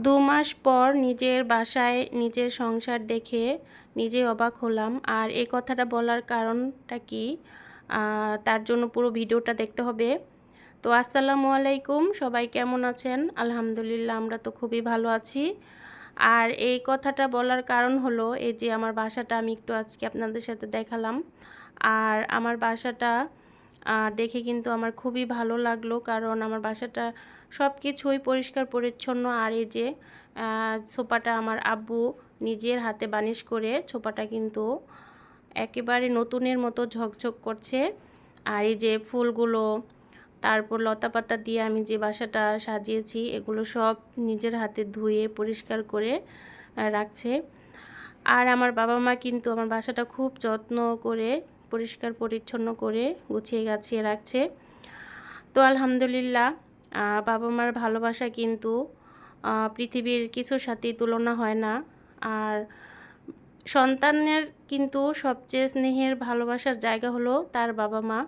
2 মাস পর নিজের বাসায় নিজের সংসার দেখে নিজেই অবাক হলাম। আর এই কথাটা বলার কারণটা কি, তার জন্য পুরো ভিডিওটা দেখতে হবে। তো আসসালামু আলাইকুম, সবাই কেমন আছেন? আলহামদুলিল্লাহ, আমরা তো খুবই ভালো আছি। আর এই কথাটা বলার কারণ হলো, এই যে আমার বাসাটা আমি একটু আজকে আপনাদের সাথে দেখালাম। আর আমার বাসাটা দেখে কিন্তু আমার খুবই ভালো লাগলো, কারণ আমার বাসাটা সব কিছুই পরিষ্কার পরিচ্ছন্ন। আর এই যে সোফাটা আমার আব্বু নিজের হাতে বানিশ করে, সোফাটা কিন্তু একেবারে নতুনের মতো ঝকঝক করছে। আর এই যে ফুলগুলো, তারপর লতাপাতা দিয়ে আমি যে বাসাটা সাজিয়েছি, এগুলো সব নিজের হাতে ধুয়ে পরিষ্কার করে রাখছে। আর আমার বাবা মা কিন্তু আমার বাসাটা খুব যত্ন করে পরিষ্কার পরিচ্ছন্ন করে গুছিয়ে গাছিয়ে রাখছে। তো আলহামদুলিল্লাহ, বাবা মার ভালোবাসা কিন্তু পৃথিবীর কিছুর সাথেই তুলনা হয় না। আর সন্তানের কিন্তু সবচেয়ে স্নেহের ভালোবাসার জায়গা হলো তার বাবা মা।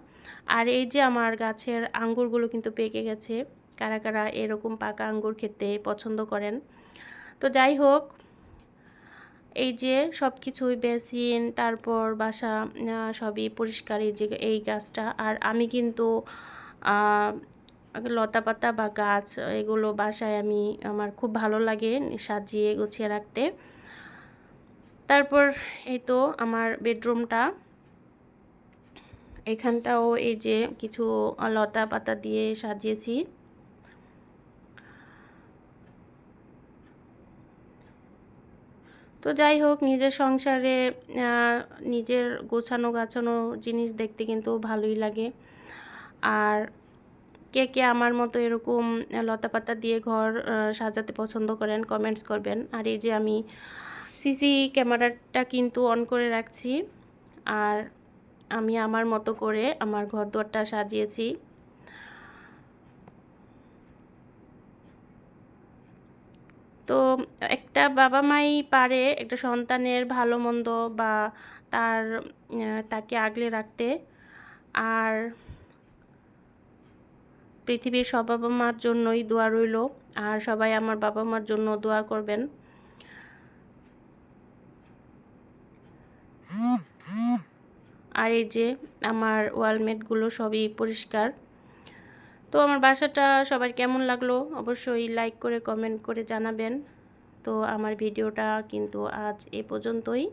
আর এই যে আমার গাছের আঙ্গুরগুলো কিন্তু পেকে গেছে। কারা কারা এরকম পাকা আঙ্গুর খেতে পছন্দ করেন? তো যাই হোক, এই যে সব কিছুই বেসিন, তারপর বাসা সবই পরিষ্কার। এই যে এই গাছটা, আর আমি কিন্তু লতাপাতা বা গাছ এগুলো বাসায় আমার খুব ভালো লাগে সাজিয়ে গুছিয়ে রাখতে। তারপর এই তো আমার বেডরুমটা, এখানটাও এই যে কিছু লতা পাতা দিয়ে সাজিয়েছি। তো যাই হোক, নিজের সংসারে নিজের গোছানো গাছানো জিনিস দেখতে কিন্তু ভালোই লাগে। আর কে কে আমার মতো এরকম লতাপাতা দিয়ে ঘর সাজাতে পছন্দ করেন, কমেন্টস করবেন। আর এই যে আমি সিসি ক্যামেরাটা কিন্তু অন করে রাখছি। আর আমি আমার মতো করে আমার ঘরদোরটা সাজিয়েছি। তো একটা বাবা মাই পারে একটা সন্তানের ভালো মন্দ বা তার তাকে আগলে রাখতে। আর পৃথিবীর সব বাবা মার জন্যই দোয়া রইল। আর সবাই আমার বাবা মার জন্য দোয়া করবেন। আর এই যে আমার ওয়ালমেটগুলো সবই পরিষ্কার। তো আমার বাসাটা সবার কেমন লাগলো অবশ্যই লাইক করে কমেন্ট করে জানাবেন। তো আমার ভিডিওটা কিন্তু আজ এ পর্যন্তই।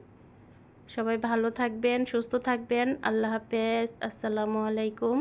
সবাই ভালো থাকবেন, সুস্থ থাকবেন। আল্লাহ হাফেজ, আসসালামু আলাইকুম।